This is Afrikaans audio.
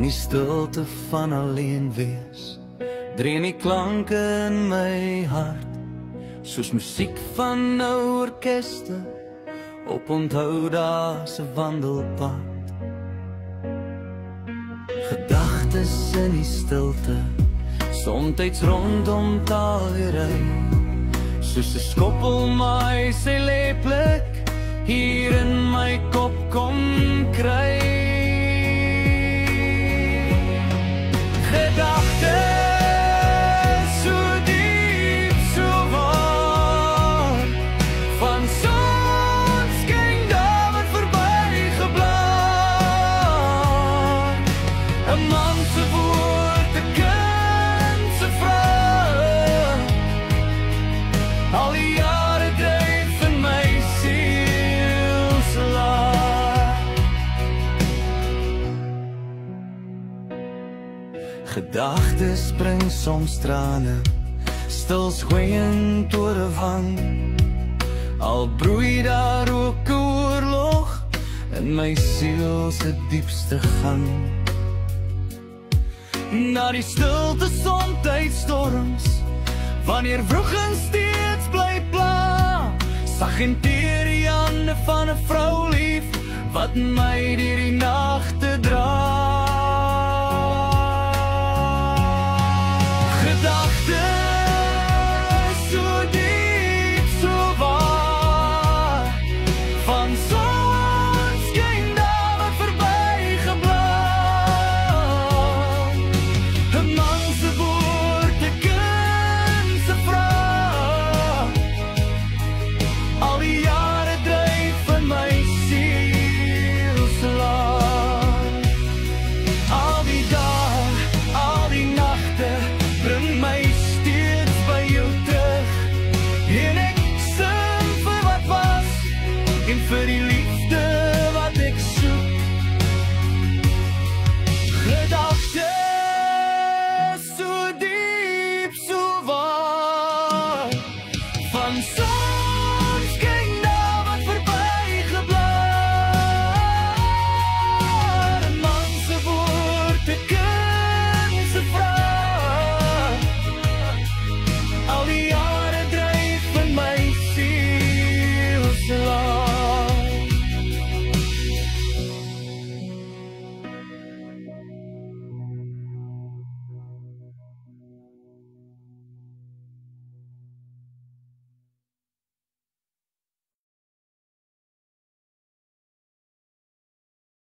die stilte van alleen wees, dreun die klanke in my hart, soos musiek van 'n orkeste, op onthou daar se wandelpad. Gedagtes in die stilte, somtyds rondom taalweery, soos 'n skoppel my sy leeplik, hier in my kop kom kry. Gedagtes so diep, so waar, van sonskyn daar wat verbygeblaar. 'n man se woord, 'n kind se vraag, al die jare dryf in my siel se laag. Gedagtes bring soms trane, stils goeiend oor 'n wang, al broei daar ook 'n oorlog in my siel se diepste gang. Na die stilte somtyds storms, wanneer wroging steeds bly pla, sag en teer die hande van 'n vrou lief, wat my deur die nagte dra.